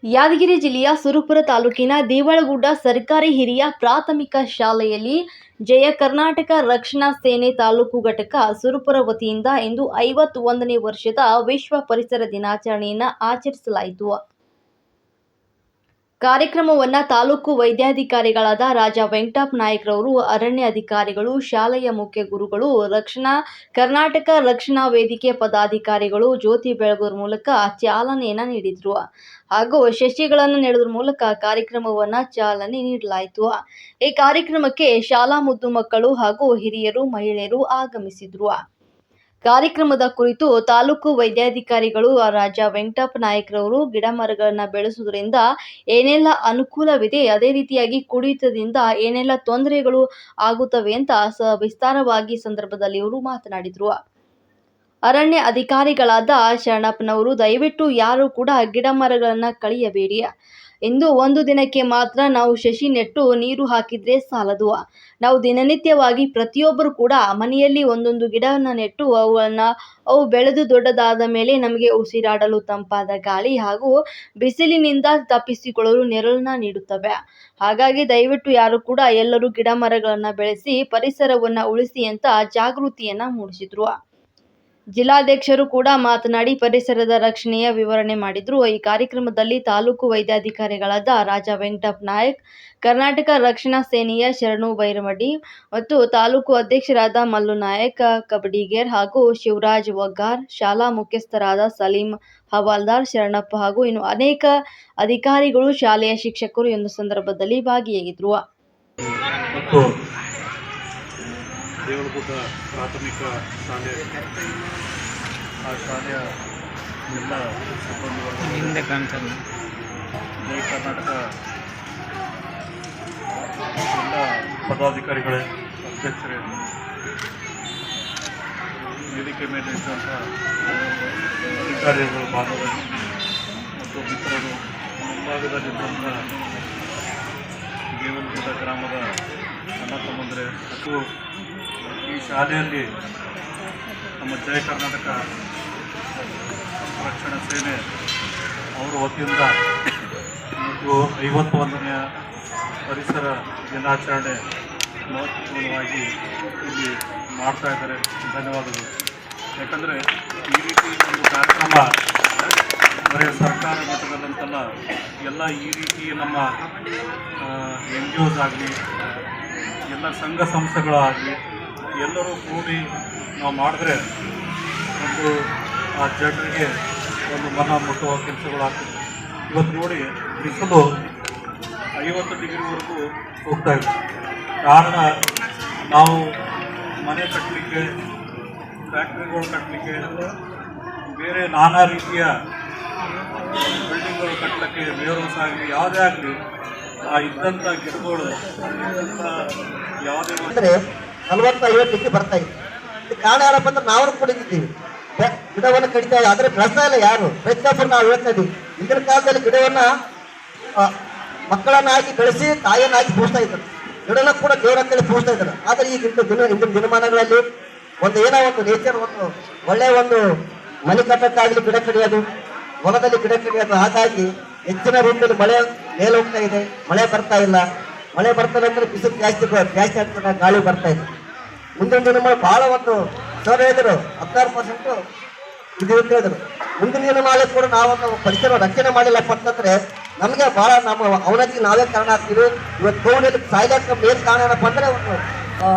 ಯಾದಗಿರಿ ಜಿಲ್ಲೆಯ ಸುರಪುರ ತಾಲೂಕಿನ ದೇವಳಗುಡ್ಡ ಸರ್ಕಾರಿ ಹಿರಿಯ ಪ್ರಾಥಮಿಕ ಶಾಲೆಯಲ್ಲಿ ಜಯ ಕರ್ನಾಟಕ ರಕ್ಷಣಾ ಸೇನೆ ತಾಲೂಕು ಘಟಕ ಸುರಪುರ ವತಿಯಿಂದ ಇಂದು 51ನೇ ವರ್ಷದ ವಿಶ್ವ ಪರಿಸರ ದಿನಾಚರಣೆಯನ್ನು ಆಚರಿಸಲಾಯಿತು. ಕಾರ್ಯಕ್ರಮವನ್ನು ತಾಲೂಕು ವೈದ್ಯಾಧಿಕಾರಿಗಳಾದ ರಾಜಾ ವೆಂಕಟಪ್ಪ ನಾಯ್ಕರವರು, ಅರಣ್ಯ ಅಧಿಕಾರಿಗಳು, ಶಾಲೆಯ ಮುಖ್ಯ ಗುರುಗಳು, ಕರ್ನಾಟಕ ರಕ್ಷಣಾ ವೇದಿಕೆ ಪದಾಧಿಕಾರಿಗಳು ಜ್ಯೋತಿ ಬೆಳಗುವ ಮೂಲಕ ಚಾಲನೆಯನ್ನು ನೀಡಿದರು. ಹಾಗೂ ಸಸಿಗಳನ್ನು ನೆಡುವ ಮೂಲಕ ಕಾರ್ಯಕ್ರಮವನ್ನು ಚಾಲನೆ ನೀಡಲಾಯಿತು. ಈ ಕಾರ್ಯಕ್ರಮಕ್ಕೆ ಶಾಲಾ ಮುದ್ದು ಮಕ್ಕಳು ಹಾಗೂ ಹಿರಿಯರು, ಮಹಿಳೆಯರು ಆಗಮಿಸಿದರು. ಕಾರ್ಯಕ್ರಮದ ಕುರಿತು ತಾಲೂಕು ವೈದ್ಯಾಧಿಕಾರಿಗಳು ರಾಜಾ ವೆಂಕಟಪ್ಪ ನಾಯ್ಕರವರು ಗಿಡ ಮರಗಳನ್ನು ಬೆಳೆಸುವುದರಿಂದ ಏನೆಲ್ಲ ಅನುಕೂಲವಿದೆ, ಅದೇ ರೀತಿಯಾಗಿ ಕುಡಿತದಿಂದ ಏನೆಲ್ಲ ತೊಂದರೆಗಳು ಆಗುತ್ತವೆ ಅಂತ ವಿಸ್ತಾರವಾಗಿ ಸಂದರ್ಭದಲ್ಲಿ ಇವರು ಮಾತನಾಡಿದರು. ಅರಣ್ಯ ಅಧಿಕಾರಿಗಳಾದ ಶರಣಪ್ಪನವರು, ದಯವಿಟ್ಟು ಯಾರು ಕೂಡ ಗಿಡ ಮರಗಳನ್ನು ಕಳೆಯಬೇಡಿ. ಇಂದು ಒಂದು ದಿನಕ್ಕೆ ಮಾತ್ರ ನಾವು ಸಸಿ ನೆಟ್ಟು ನೀರು ಹಾಕಿದ್ರೆ ಸಾಲದು. ನಾವು ದಿನನಿತ್ಯವಾಗಿ ಪ್ರತಿಯೊಬ್ಬರು ಕೂಡ ಮನೆಯಲ್ಲಿ ಒಂದೊಂದು ಗಿಡವನ್ನು ನೆಟ್ಟು ಅವು ಬೆಳೆದು ದೊಡ್ಡದಾದ ಮೇಲೆ ನಮಗೆ ಉಸಿರಾಡಲು ತಂಪಾದ ಗಾಳಿ ಹಾಗೂ ಬಿಸಿಲಿನಿಂದ ತಪ್ಪಿಸಿಕೊಳ್ಳಲು ನೆರಳನ್ನ ನೀಡುತ್ತವೆ. ಹಾಗಾಗಿ ದಯವಿಟ್ಟು ಯಾರು ಕೂಡ ಎಲ್ಲರೂ ಗಿಡ ಮರಗಳನ್ನು ಬೆಳೆಸಿ ಪರಿಸರವನ್ನು ಉಳಿಸಿ ಅಂತ ಜಾಗೃತಿಯನ್ನ ಮೂಡಿಸಿದ್ರು. ಜಿಲ್ಲಾಧ್ಯಕ್ಷರು ಕೂಡ ಮಾತನಾಡಿ ಪರಿಸರದ ರಕ್ಷಣೆಯ ವಿವರಣೆ ಮಾಡಿದ್ರು. ಈ ಕಾರ್ಯಕ್ರಮದಲ್ಲಿ ತಾಲೂಕು ವೈದ್ಯಾಧಿಕಾರಿಗಳಾದ ರಾಜಾ ವೆಂಕಟಪ್ಪ ನಾಯ್ಕ, ಕರ್ನಾಟಕ ರಕ್ಷಣಾ ಸೇನೆಯ ಶರಣು ಬೈರಮಡಿ ಮತ್ತು ತಾಲೂಕು ಅಧ್ಯಕ್ಷರಾದ ಮಲ್ಲು ನಾಯಕ ಕಬಡಿಗೇರ್ ಹಾಗೂ ಶಿವರಾಜ್ ವಗ್ಗಾರ್, ಶಾಲಾ ಮುಖ್ಯಸ್ಥರಾದ ಸಲೀಂ ಹವಾಲ್ದಾರ್, ಶರಣಪ್ಪ ಹಾಗೂ ಇನ್ನು ಅನೇಕ ಅಧಿಕಾರಿಗಳು, ಶಾಲೆಯ ಶಿಕ್ಷಕರು ಒಂದು ಸಂದರ್ಭದಲ್ಲಿ ಭಾಗಿಯಾಗಿದ್ದರು. ದೇವಳಗುಡ್ಡ ಪ್ರಾಥಮಿಕ ಶಾಲೆ, ಆ ಶಾಲೆಯ ಎಲ್ಲ ಸಿಬ್ಬಂದಿ ಜಯ ಕರ್ನಾಟಕ ಎಲ್ಲ ಪದಾಧಿಕಾರಿಗಳೇ, ಅಧ್ಯಕ್ಷರೇ, ವೇದಿಕೆ ಮೇಲೆ ಇದ್ದಂಥ ಅಧಿಕಾರಿಗಳು, ಭಾಗದಲ್ಲಿ ಮತ್ತು ಮಿತ್ರರು, ಮುಂಭಾಗದಲ್ಲಿದ್ದಂಥ ದೇವಳಗುಡ್ಡ ಗ್ರಾಮದ ಅಣ್ಣ ತಮ್ಮಂದರೆ ಮತ್ತು ಈ ಶಾಲೆಯಲ್ಲಿ ನಮ್ಮ ಜಯ ಕರ್ನಾಟಕ ರಕ್ಷಣಾ ಸೇನೆ ಅವರ ವತಿಯಿಂದ ಮತ್ತು 51ನೇ ಪರಿಸರ ದಿನಾಚರಣೆ ಮಹತ್ವಪೂರ್ಣವಾಗಿ ಇಲ್ಲಿ ಮಾಡ್ತಾ ಇದ್ದಾರೆ. ಧನ್ಯವಾದಗಳು. ಯಾಕಂದರೆ ಈ ರೀತಿ ಒಂದು ಕಾರ್ಯಕ್ರಮ ಬರೀ ಸರ್ಕಾರ ಮಟ್ಟದಲ್ಲಂತಲ್ಲ, ಎಲ್ಲ ಈ ರೀತಿ ನಮ್ಮ NGOs ಆಗಲಿ, ಎಲ್ಲ ಸಂಘ ಸಂಸ್ಥೆಗಳಾಗಲಿ ಎಲ್ಲರೂ ಕೂಡಿ ನಾವು ಮಾಡಿದ್ರೆ ಒಂದು ಆ ಜನರಿಗೆ ಒಂದು ಮನ ಮುಟ್ಟುವ ಕೆಲಸಗಳಾಗ್ತದೆ. ಇವತ್ತು ನೋಡಿ ಬಿಸಿಲು 50 ಡಿಗ್ರಿವರೆಗೂ ಹೋಗ್ತಾ ಇದೆ. ಕಾರಣ ನಾವು ಮನೆ ಕಟ್ಟಲಿಕ್ಕೆ, ಫ್ಯಾಕ್ಟ್ರಿಗಳು ಕಟ್ಟಲಿಕ್ಕೆ, ಬೇರೆ ನಾನಾ ರೀತಿಯ ಬಿಲ್ಡಿಂಗ್ಗಳು ಕಟ್ಟಲಿಕ್ಕೆ, ವೇರ್ಹೌಸ್ ಆಗಲಿ ಯಾವುದೇ ಆಗಲಿ ಇದ್ದಂಥ ಗಿಡಗಳು ಯಾವುದೇ ಅಂದರೆ 40-50 ಡಿಗ್ರಿ ಬರ್ತಾ ಇದೆ. ಕಾರಣ ಯಾರಪ್ಪ ಅಂದ್ರೆ ನಾವು ಕುಡಿದಿದ್ದೀವಿ, ಗಿಡವನ್ನು ಕಡಿತಾ ಇಲ್ಲ, ಆದರೆ ಬೆಳೆಸ್ತಾ ಇಲ್ಲ ಯಾರು. ಪ್ರತಿಯೊಬ್ಬರು ನಾವು ಹೇಳ್ತಾ ಇದ್ದೀವಿ. ಇಂದಿನ ಕಾಲದಲ್ಲಿ ಗಿಡವನ್ನು ಮಕ್ಕಳನ್ನಾಗಿ ಬೆಳೆಸಿ ತಾಯಿಯನ್ನಾಗಿ ಪೋಷಿಸ್ತಾ ಇದ್ದಾರೆ, ಗಿಡನ ಕೂಡ ದೇವರಕ್ಕಲ್ಲಿ ಪೋಷಿಸ್ತಾ ಇದ್ದಾರೆ. ಆದರೆ ಈಗ ಇಂದಿನ ದಿನಮಾನಗಳಲ್ಲಿ ಏನೋ ಒಂದು ನೇಚರ್, ಒಂದು ಒಳ್ಳೆಯ ಒಂದು ಮನೆ ಕಟ್ಟಕ್ಕಾಗಲಿ ಗಿಡ ಕಡಿಯೋದು, ಹೊಲದಲ್ಲಿ ಗಿಡ ಕಡಿಯೋದು. ಹಾಗಾಗಿ ಹೆಚ್ಚಿನ ರೀತಿಯಲ್ಲಿ ಮಳೆ ಮೇಲೆ ಹೋಗ್ತಾ ಇದೆ, ಮಳೆ ಬರ್ತಾ ಇಲ್ಲ. ಮಳೆ ಬರ್ತಾರೆ ಅಂದರೆ ಬಿಸಿಲು ಜಾಸ್ತಿ ಆಗ್ತದೆ, ಗಾಳಿ ಬರ್ತಾ ಇದೆ. ಮುಂದಿನ ದಿನಮಾನ ಭಾಳ ಒಂದು ಸರ್ ಹೇಳಿದರು 16% ಇದು ಅಂತ ಹೇಳಿದರು. ಮುಂದಿನ ದಿನಮಾನ ಕೂಡ ನಾವು ಪರಿಸರ ರಕ್ಷಣೆ ಮಾಡಿಲ್ಲಪ್ಪ ಅಂತಂದ್ರೆ ನಮಗೆ ಭಾಳ ನಮ್ಮ ಅವನತಿಗೆ ನಾವೇ ಕಾರಣ ಆಗ್ತೀವಿ. ಇವತ್ತು ಕೋವಿಡ್ ಸಾಯ್ಲಿಕ್ಕೆ ಮೇನ್ ಕಾರಣ ಏನಪ್ಪ ಅಂದರೆ ಒಂದು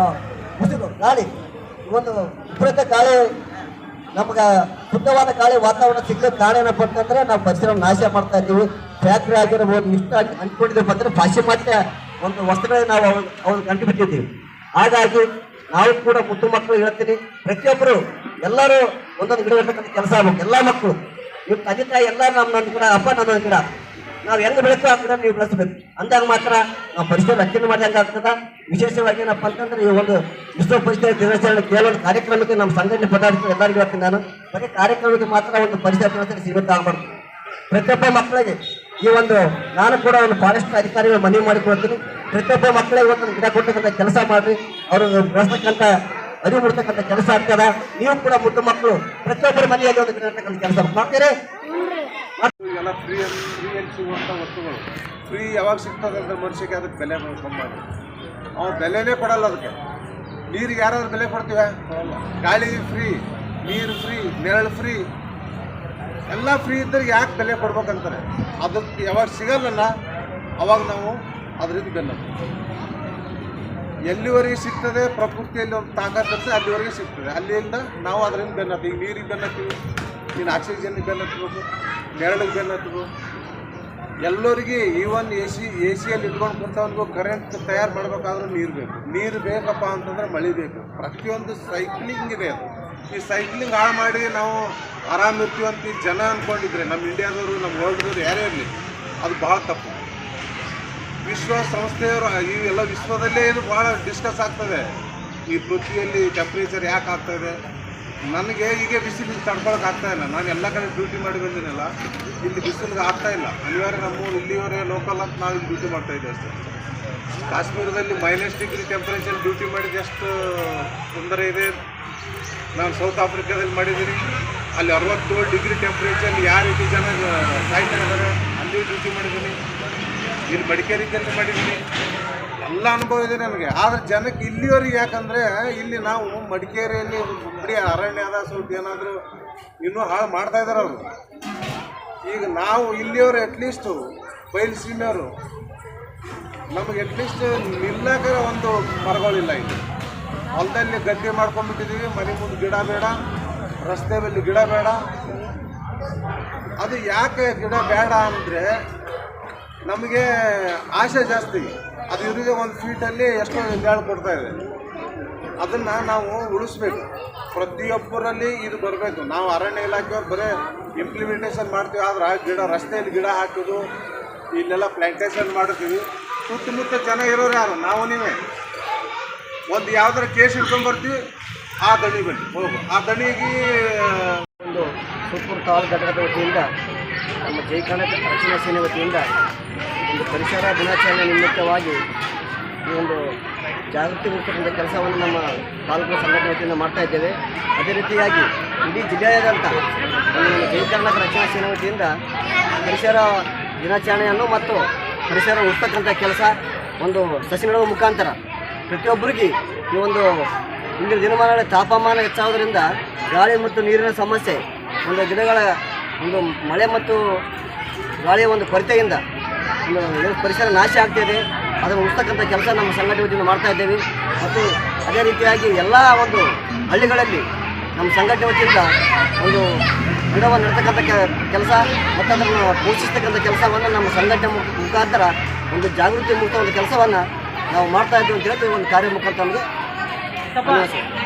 ಉಸಿರು ಗಾಳಿ, ಒಂದು ವಿಪರೀತ ಗಾಳಿ, ನಮ್ಗೆ ಶುದ್ಧವಾದ ಗಾಳಿ ವಾತಾವರಣ ಸಿಗ್ಲಿಕ್ಕೆ ಕಾರಣ ಏನಪ್ಪ ಅಂತಂದ್ರೆ ನಾವು ಪರಿಸರ ನಾಶ ಮಾಡ್ತಾ ಇದ್ದೀವಿ. ಫ್ಯಾಕ್ಟ್ರಿ ಆಗಿರ್ಬೋದು, ಇಷ್ಟ ಅಂದ್ಕೊಂಡಿದ್ದೀವಿ ಅಂದರೆ ಪಾಶ್ಚಿಮಾತ್ಯ ಒಂದು ವಸ್ತುಗಳಿಗೆ ನಾವು ಅವ್ರು ಕಂಡುಬಿಟ್ಟಿದ್ದೀವಿ. ಹಾಗಾಗಿ ನಾವು ಕೂಡ ಮುದ್ದು ಮಕ್ಕಳು ಹೇಳ್ತೀನಿ, ಪ್ರತಿಯೊಬ್ಬರು ಎಲ್ಲರೂ ಒಂದೊಂದು ಗಿಡ ಇರ್ತಕ್ಕಂಥ ಕೆಲಸ ಆಗ್ಬೇಕು. ಎಲ್ಲ ಮಕ್ಕಳು ನೀವು ತಂದೆ ತಾಯಿ ಎಲ್ಲ ನನ್ನೊಂದು ಗಿಡ, ಅಪ್ಪ ನನ್ನೊಂದು ಗಿಡ, ನಾವು ಹೆಂಗೆ ಬೆಳೆಸೋ ಆ ಗಿಡ ನೀವು ಬೆಳೆಸಬೇಕು. ಅಂದಾಗ ಮಾತ್ರ ನಾವು ಪರಿಸರ ರಕ್ಷಣೆ ಮಾಡಿದಂಗೆ ಆಗ್ತದೆ. ವಿಶೇಷವಾಗಿ ಏನಪ್ಪ ಅಂತಂದ್ರೆ ಈ ಒಂದು ವಿಶ್ವ ಪರಿಸರ ದಿನಾಚರಣೆ ಕೇವಲ ಕಾರ್ಯಕ್ರಮಕ್ಕೆ ನಮ್ಮ ಸಂಘಟನೆ ಪದಾಧಿಕಾರಿ ಎಲ್ಲರಿಗೂ ಹೇಳ್ತೀನಿ ನಾನು, ಬರೀ ಕಾರ್ಯಕ್ರಮಕ್ಕೆ ಮಾತ್ರ ಒಂದು ಪರಿಸರ ದಿನಾಚರಣೆ ಸೀಮಿತ ಆಗಬಾರ್ದು. ಪ್ರತಿಯೊಬ್ಬ ಮಕ್ಕಳಿಗೆ ಈ ಒಂದು ನಾನು ಕೂಡ ಒಂದು ಫಾರೆಸ್ಟ್ ಅಧಿಕಾರಿಗಳು ಮನವಿ ಮಾಡಿಕೊಡ್ತೀನಿ. ಪ್ರತಿಯೊಬ್ಬ ಮಕ್ಕಳಿಗೆ ಒಂದು ಗಿಡ ಕೊಟ್ಟಕ್ಕಂಥ ಕೆಲಸ ಮಾಡಿರಿ. ಅವರು ಬೆಳೆಸ್ತಕ್ಕಂಥ ಅರಿವು ಮೂಡಿಸ್ತಕ್ಕಂಥ ಕೆಲಸ ಆಗ್ತದ. ನೀವು ಕೂಡ ಮುದ್ದು ಮಕ್ಕಳು ಪ್ರತಿಯೊಬ್ಬರ ಮನೆಯಲ್ಲಿ ಒಂದು ಗಿಡ ನೆಡ್ತಕ್ಕಂಥ ಕೆಲಸ ಮಾಡ್ತೀರಿ. ಎಲ್ಲ ಫ್ರೀ ಸಿಗುವಂಥ ವಸ್ತುಗಳು ಫ್ರೀ ಯಾವಾಗ ಸಿಗ್ತದೆ ಅಂದ್ರೆ ಮನುಷ್ಯಗೆ ಅದಕ್ಕೆ ಬೆಲೆ ಕಮ್ಮಿ ಮಾಡಿ ಅವ್ನು ಬೆಲೆನೇ ಕೊಡಲ್ಲ. ಅದಕ್ಕೆ ನೀರಿಗೆ ಯಾರಾದ್ರೂ ಬೆಲೆ ಕೊಡ್ತೀವ? ಕೊಡಲ್ಲ. ಗಾಳಿ ಫ್ರೀ, ನೀರು ಫ್ರೀ, ನೆರಳು ಫ್ರೀ, ಎಲ್ಲ ಫ್ರೀ ಇದ್ದರೆ ಯಾಕೆ ಬೆಲೆ ಕೊಡ್ಬೇಕಂತಾರೆ. ಅದಕ್ಕೆ ಯಾವಾಗ ಸಿಗಲ್ಲಲ್ಲ ಅವಾಗ ನಾವು ಅದರಿಂದ ಬೆಲೆ ಎಲ್ಲಿವರೆಗೆ ಸಿಗ್ತದೆ ಪ್ರಕೃತಿಯಲ್ಲಿ ಒಂದು ತಾಕತ್ತಿರ್ತದೆ ಅಲ್ಲಿವರೆಗೆ ಸಿಗ್ತದೆ. ಅಲ್ಲಿಂದ ನಾವು ಅದರಿಂದ ಬೆನ್ನು ಹತ್ತೀವಿ. ಈಗ ನೀರಿಗೆ ಬೆನ್ನು ಹತ್ತೀವಿ, ನೀನು ಆಕ್ಸಿಜನ್ಗೆ ಬೆನ್ನು ಹತ್ಬೇಕು, ನೆರಳಿಗೆ ಬೆನ್ನು ಹತ್ಬೇಕು. ಎಲ್ಲರಿಗೆ ಈವನ್ ಎ ಸಿಯಲ್ಲಿ ಇಟ್ಕೊಂಡು ಕುಂತವನಿಗೂ ಕರೆಂಟ್ ತಯಾರು ಮಾಡಬೇಕಾದ್ರೂ ನೀರು ಬೇಕು. ನೀರು ಬೇಕಪ್ಪ ಅಂತಂದ್ರೆ ಮಳೆ ಬೇಕು. ಪ್ರತಿಯೊಂದು ಸೈಕ್ಲಿಂಗ್ ಇದೆ. ಅದು ಈ ಸೈಕ್ಲಿಂಗ್ ಹಾಳು ಮಾಡಿ ನಾವು ಆರಾಮಿರ್ತೀವಿ ಅಂತ ಜನ ಅಂದ್ಕೊಂಡಿದ್ರೆ ನಮ್ಮ ಇಂಡಿಯಾದವರು, ನಮ್ಮ ವರ್ಲ್ಡ್ದವರು ಯಾರೇ ಇರಲಿ, ಅದು ಭಾಳ ತಪ್ಪು. ವಿಶ್ವಸಂಸ್ಥೆಯವರು ಇವೆಲ್ಲ ವಿಶ್ವದಲ್ಲೇ ಇದು ಭಾಳ ಡಿಸ್ಕಸ್ ಆಗ್ತದೆ. ಈ ಪೃಥ್ವಿಯಲ್ಲಿ ಟೆಂಪ್ರೇಚರ್ ಯಾಕೆ ಆಗ್ತಾಯಿದೆ. ನನಗೆ ಈಗ ಬಿಸಿಲಿಗೆ ತಡ್ಕೊಳಕ್ಕೆ ಆಗ್ತಾಯಿಲ್ಲ. ನಾನು ಎಲ್ಲ ಕಡೆ ಡ್ಯೂಟಿ ಮಾಡಿ ಬಂದಿನಲ್ಲ, ಇಲ್ಲಿ ಬಿಸಿಲಿಗೆ ಆಗ್ತಾಯಿಲ್ಲ. ಅನಿವಾರ್ಯ ನಮ್ಮ ಇಲ್ಲಿವರೆಗೆ ಲೋಕಲ್ ಅಂತ ನಾವು ಇಲ್ಲಿ ಡ್ಯೂಟಿ ಮಾಡ್ತಾಯಿದ್ದೆ ಅಷ್ಟೇ. ಕಾಶ್ಮೀರದಲ್ಲಿ -ಡಿಗ್ರಿ ಟೆಂಪ್ರೇಚರ್ ಡ್ಯೂಟಿ ಮಾಡಿದ್ದು ಎಷ್ಟು ತೊಂದರೆ ಇದೆ. ನಾನು ಸೌತ್ ಆಫ್ರಿಕಾದಲ್ಲಿ ಮಾಡಿದ್ದೀನಿ, ಅಲ್ಲಿ 67 ಡಿಗ್ರಿ ಟೆಂಪ್ರೇಚರ್ ಯಾವ ರೀತಿ ಜನ ಸಾಯ್ತಾ ಇದ್ದಾರೆ, ಅಲ್ಲಿ ಡ್ಯೂಟಿ ಮಾಡಿದ್ದೀನಿ. ಇಲ್ಲಿ ಮಡಿಕೇರಿಯಲ್ಲಿ ಮಾಡಿದ್ದೀನಿ. ಎಲ್ಲ ಅನುಭವ ಇದೆ ನನಗೆ. ಆದರೆ ಜನಕ್ಕೆ ಇಲ್ಲಿವರೆಗೆ ಯಾಕಂದರೆ ಇಲ್ಲಿ ನಾವು ಮಡಿಕೇರಿಯಲ್ಲಿ ಬರೀ ಅರಣ್ಯ ಅದ, ಸ್ವಲ್ಪ ಏನಾದರೂ ಇನ್ನೂ ಹಾಳು ಮಾಡ್ತಾಯಿದ್ದಾರೆ ಅವರು. ಈಗ ನಾವು ಇಲ್ಲಿಯವರು ಅಟ್ಲೀಸ್ಟು ಬಯಲುಸೀಮೆಯವರು ನಮಗೆ ಅಟ್ಲೀಸ್ಟ್ ನಿಲ್ಲಕ್ಕೆ ಒಂದು ಮರಗಳಿಲ್ಲ. ಇಲ್ಲಿ ಹೊಲದಲ್ಲಿ ಗದ್ದೆ ಮಾಡ್ಕೊಂಡ್ಬಿಟ್ಟಿದ್ದೀವಿ. ಮನೆ ಮುಂದೆ ಗಿಡ ಬೇಡ, ರಸ್ತೆ ಮೇಲೆ ಗಿಡ ಬೇಡ. ಅದು ಯಾಕೆ ಗಿಡ ಬೇಡ ಅಂದರೆ ನಮಗೆ ಆಸೆ ಜಾಸ್ತಿ. ಅದು ಇವರಿಗೆ 1 ಫೀಟಲ್ಲಿ ಎಷ್ಟೋ ಗಾಳಿ ಕೊಡ್ತಾಯಿದೆ. ಅದನ್ನು ನಾವು ಉಳಿಸ್ಬೇಕು. ಪ್ರತಿಯೊಬ್ಬರಲ್ಲಿ ಇದು ಬರಬೇಕು. ನಾವು ಅರಣ್ಯ ಇಲಾಖೆಯವ್ರು ಬರೀ ಇಂಪ್ಲಿಮೆಂಟೇಷನ್ ಮಾಡ್ತೀವಿ, ಆದ್ರೆ ಗಿಡ ರಸ್ತೆಯಲ್ಲಿ ಗಿಡ ಹಾಕೋದು, ಇಲ್ಲೆಲ್ಲ ಪ್ಲ್ಯಾಂಟೇಷನ್ ಮಾಡ್ತೀವಿ. ಸುತ್ತಮುತ್ತ ಜನ ಇರೋರು ಯಾರು? ನಾವು ನೀವೇ. ಒಂದು ಯಾವ್ದಾರ ಕೇಸ್ ಹಿಡ್ಕೊಂಡ್ಬರ್ತೀವಿ, ಆ ದಣಿ ಬನ್ನಿ ಹೋಗು, ಆ ದಣಿಗೆ ಒಂದು ಸುತ್ತೂರು ತಾಲೂಕು ಘಟಕದ ವತಿಯಿಂದ ನಮ್ಮ ಜೈ ಕರ್ನಾಟಕ ರಕ್ಷಣಾ ಸೇನೆ ವತಿಯಿಂದ ಒಂದು ಪರಿಸರ ದಿನಾಚರಣೆ ನಿಮಿತ್ತವಾಗಿ ಈ ಒಂದು ಜಾಗೃತಿ ಮೂಡಿಸ್ತಕ್ಕಂಥ ಕೆಲಸವನ್ನು ನಮ್ಮ ತಾಲೂಕು ಸಂಘಟನೆ ವತಿಯಿಂದ ಮಾಡ್ತಾ ಇದ್ದೇವೆ. ಅದೇ ರೀತಿಯಾಗಿ ಇಡೀ ಜಿಲ್ಲೆಯಾದಂಥ ಒಂದು ನಮ್ಮ ಜೈ ಕರ್ನಾಟಕ ರಕ್ಷಣಾ ಸೇನೆ ವತಿಯಿಂದ ಪರಿಸರ ದಿನಾಚರಣೆಯನ್ನು ಮತ್ತು ಪರಿಸರ ಉಳಿಸ್ತಕ್ಕಂಥ ಕೆಲಸ ಒಂದು ಸಸಿ ನೆಡುವ ಮುಖಾಂತರ ಪ್ರತಿಯೊಬ್ಬರಿಗೆ ಈ ಒಂದು ಇಂದಿನ ದಿನಮಾನಗಳ ತಾಪಮಾನ ಹೆಚ್ಚಾಗೋದ್ರಿಂದ ಗಾಳಿ ಮತ್ತು ನೀರಿನ ಸಮಸ್ಯೆ, ಒಂದು ಗಿಡಗಳ ಒಂದು ಮಳೆ ಮತ್ತು ಗಾಳಿಯ ಒಂದು ಕೊರತೆಯಿಂದ ಒಂದು ಪರಿಸರ ನಾಶ ಆಗ್ತಾಯಿದೆ. ಅದನ್ನು ಉಳಿಸ್ತಕ್ಕಂಥ ಕೆಲಸ ನಮ್ಮ ಸಂಘಟನೆ ವತಿಯಿಂದ ಮಾಡ್ತಾ ಇದ್ದೇವೆ. ಮತ್ತು ಅದೇ ರೀತಿಯಾಗಿ ಎಲ್ಲ ಒಂದು ಹಳ್ಳಿಗಳಲ್ಲಿ ನಮ್ಮ ಸಂಘಟನೆ ವತಿಯಿಂದ ಒಂದು ಗಿಡವನ್ನು ನೆಡ್ತಕ್ಕಂಥ ಕೆಲಸ ಮತ್ತು ಅದನ್ನು ಪೋಷಿಸ್ತಕ್ಕಂಥ ಕೆಲಸವನ್ನು ನಮ್ಮ ಸಂಘಟನೆ ಮುಖಾಂತರ ಒಂದು ಜಾಗೃತಿ ಮೂಡಿಸುವ ಒಂದು ಕೆಲಸವನ್ನು ನಾವು ಮಾಡ್ತಾ ಇದ್ದೀವಿ ಅಂತ ಹೇಳ್ತೀವಿ. ಒಂದು ಕಾರ್ಯ ಮುಖಾಂತರ ನಮಗೆ